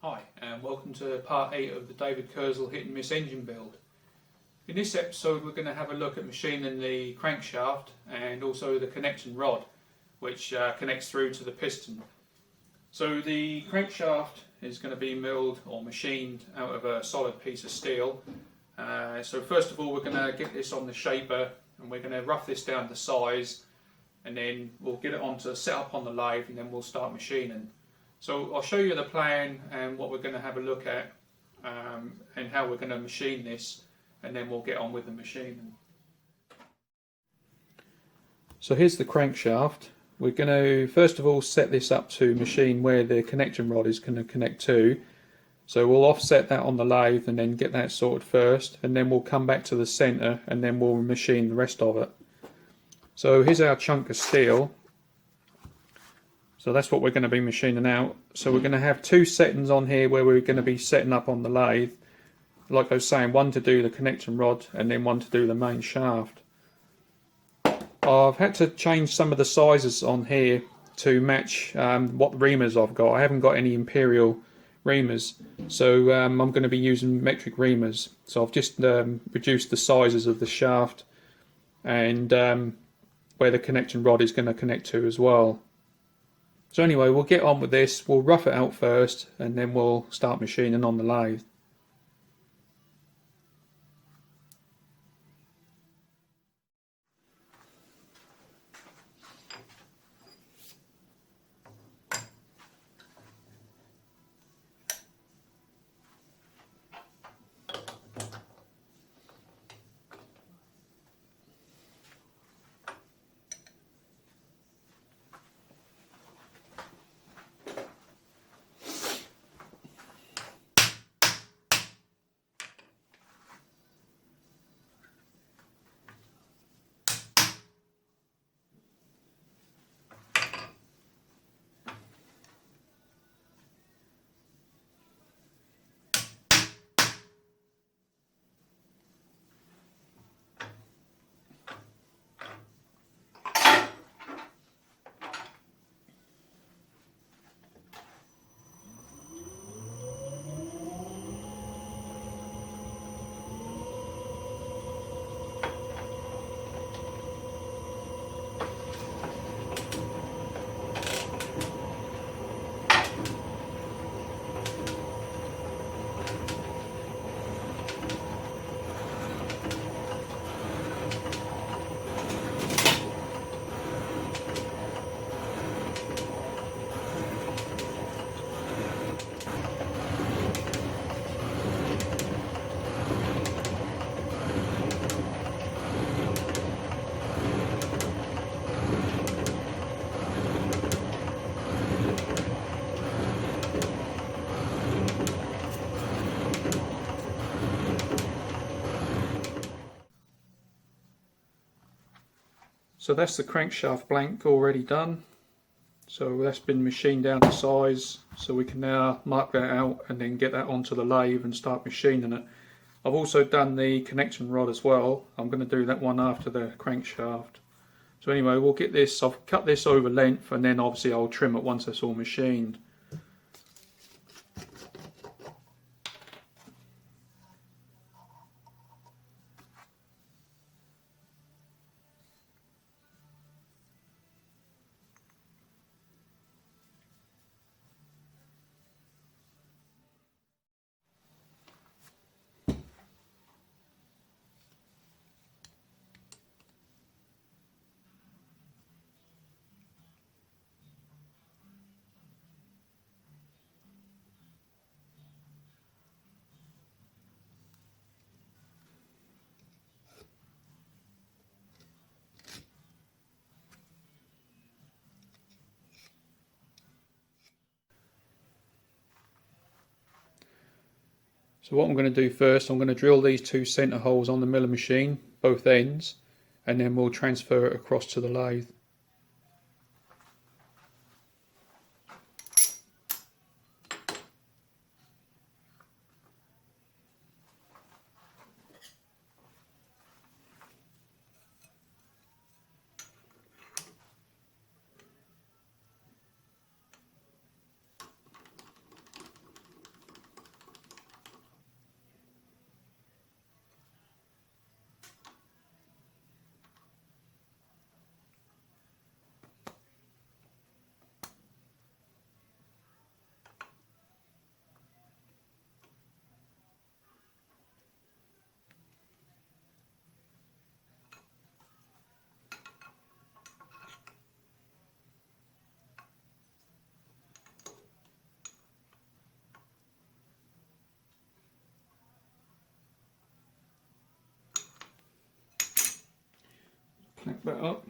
Hi and welcome to part 8 of the David Kerzel Hit Miss engine build. In this episode we're going to have a look at machining the crankshaft and also the connection rod which connects through to the piston. So the crankshaft is going to be milled or machined out of a solid piece of steel. So first of all we're going to get this on the shaper and we're going to rough this down to size, and then we'll get it onto set up on the lathe and then we'll start machining. So I'll show you the plan and what we're going to have a look at and how we're going to machine this, and then we'll get on with the machining. So here's the crankshaft. We're going to first of all set this up to machine where the connection rod is going to connect to. So we'll offset that on the lathe and then get that sorted first, and then we'll come back to the centre and then we'll machine the rest of it. So here's our chunk of steel. So that's what we're going to be machining out. So we're going to have two settings on here where we're going to be setting up on the lathe. Like I was saying, one to do the connection rod and then one to do the main shaft. I've had to change some of the sizes on here to match what reamers I've got. I haven't got any imperial reamers, so I'm going to be using metric reamers. So I've just reduced the sizes of the shaft and where the connection rod is going to connect to as well. So anyway, we'll get on with this. We'll rough it out first and then we'll start machining on the lathe. So that's the crankshaft blank already done. So that's been machined down to size, so we can now mark that out and then get that onto the lathe and start machining it. I've also done the connection rod as well. I'm going to do that one after the crankshaft. So anyway, we'll get this, I've cut this over length and then obviously I'll trim it once it's all machined. So what I'm going to do first, I'm going to drill these two centre holes on the miller machine, both ends, and then we'll transfer it across to the lathe. Connect that up.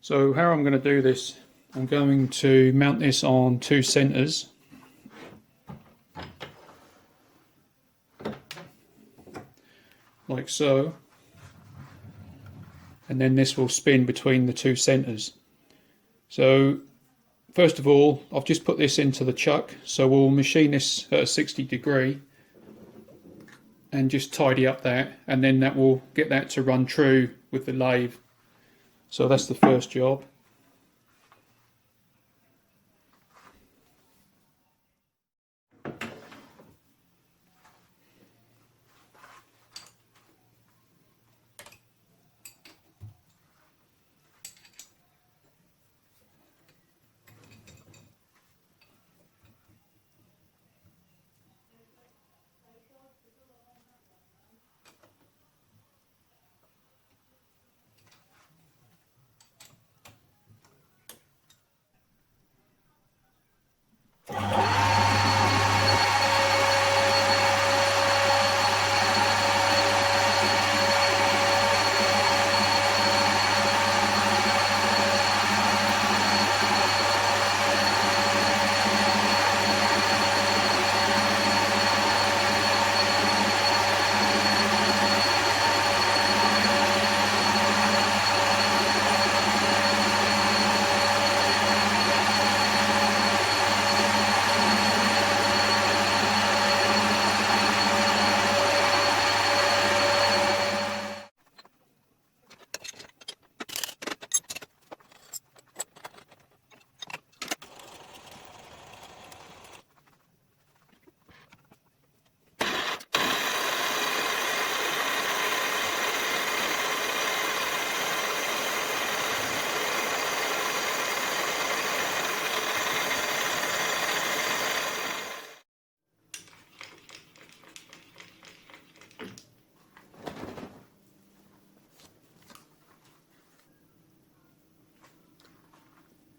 So how I'm going to do this, I'm going to mount this on two centres. Like so. And then this will spin between the two centres. So first of all, I've just put this into the chuck, so we'll machine this at a 60° and just tidy up that, and then that will get that to run true with the lathe. So that's the first job.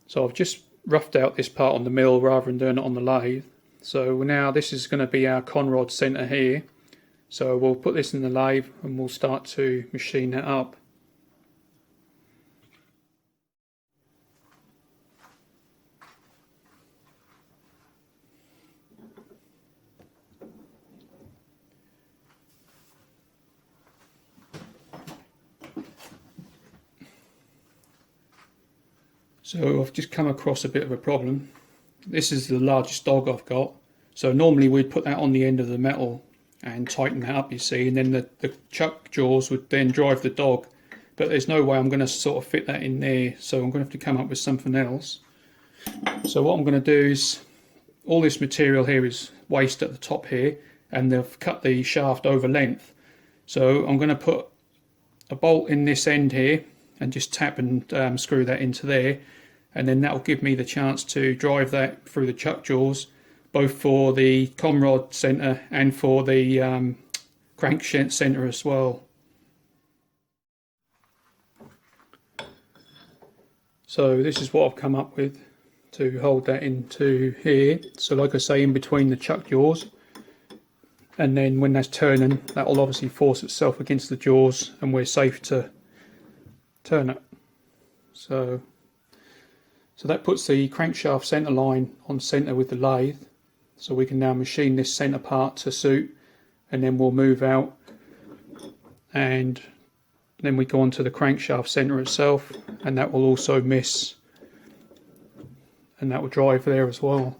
So I've just roughed out this part on the mill rather than doing it on the lathe. So now this is going to be our conrod centre here. So we'll put this in the lathe and we'll start to machine that up. So I've just come across a bit of a problem. This is the largest dog I've got. So normally we'd put that on the end of the metal and tighten that up, you see, and then the chuck jaws would then drive the dog. But there's no way I'm going to sort of fit that in there, so I'm going to have to come up with something else. So what I'm going to do is, all this material here is waste at the top here, and they've cut the shaft over length. So I'm going to put a bolt in this end here and just tap and screw that into there, and then that will give me the chance to drive that through the chuck jaws, both for the conrod centre and for the crankshaft centre as well. So this is what I've come up with to hold that into here. So like I say, in between the chuck jaws, and then when that's turning, that will obviously force itself against the jaws and we're safe to turn it. So that puts the crankshaft centre line on centre with the lathe, so we can now machine this centre part to suit, and then we'll move out and then we go on to the crankshaft centre itself, and that will also miss and that will drive there as well.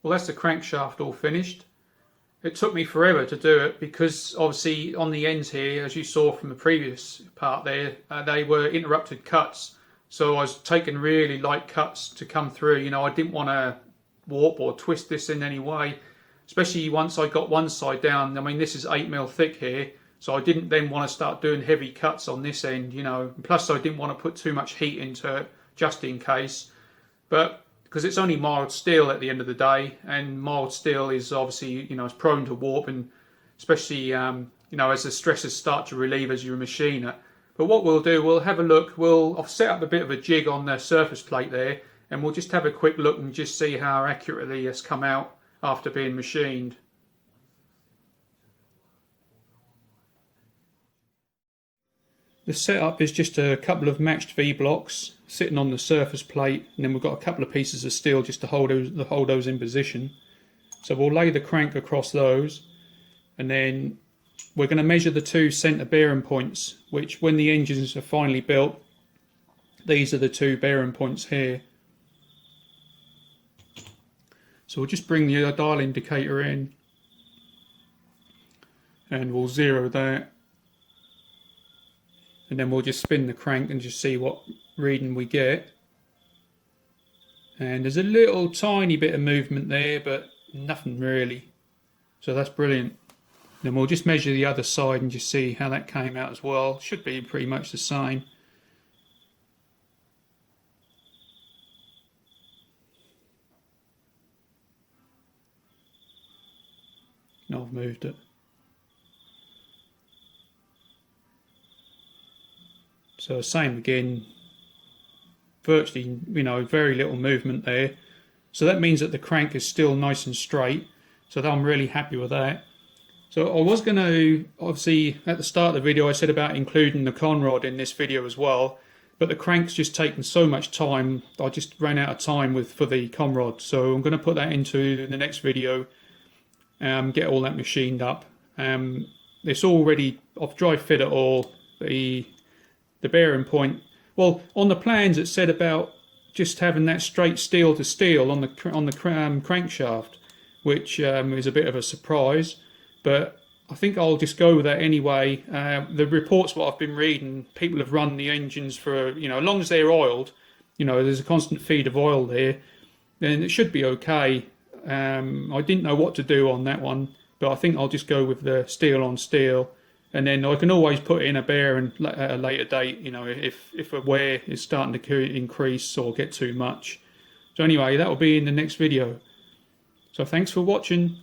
Well, that's the crankshaft all finished. It took me forever to do it because obviously on the ends here, as you saw from the previous part there, they were interrupted cuts. So I was taking really light cuts to come through. You know, I didn't want to warp or twist this in any way, especially once I got one side down. I mean, this is 8mm thick here, so I didn't then want to start doing heavy cuts on this end, you know. Plus I didn't want to put too much heat into it just in case. But because it's only mild steel at the end of the day, and mild steel is obviously, you know, it's prone to warp, and especially you know, as the stresses start to relieve as you machine it. But what we'll do, we'll have a look. I've set up a bit of a jig on the surface plate there, and we'll just have a quick look and just see how accurately it's come out after being machined. The setup is just a couple of matched V-blocks sitting on the surface plate, and then we've got a couple of pieces of steel just to hold those in position. So we'll lay the crank across those, and then we're going to measure the two centre bearing points, which when the engines are finally built, these are the two bearing points here. So we'll just bring the dial indicator in, and we'll zero that. And then we'll just spin the crank and just see what reading we get. And there's a little tiny bit of movement there, but nothing really. So that's brilliant. Then we'll just measure the other side and just see how that came out as well. Should be pretty much the same. No, I've moved it. So same again, virtually, you know, very little movement there. So that means that the crank is still nice and straight. So I'm really happy with that. So I was going to, obviously at the start of the video I said about including the con rod in this video as well, but the crank's just taken so much time, I just ran out of time for the con rod. So I'm going to put that into the next video, get all that machined up. It's all ready, I've dry fit it all. The bearing point, well, on the plans it said about just having that straight steel to steel on the crankshaft, which is a bit of a surprise, but I think I'll just go with that anyway. The reports what I've been reading, people have run the engines for, you know, as long as they're oiled, you know, there's a constant feed of oil there, then it should be okay. I didn't know what to do on that one, but I think I'll just go with the steel on steel. And then I can always put in a bearing at a later date, you know, if a wear is starting to increase or get too much. So anyway, that will be in the next video. So thanks for watching.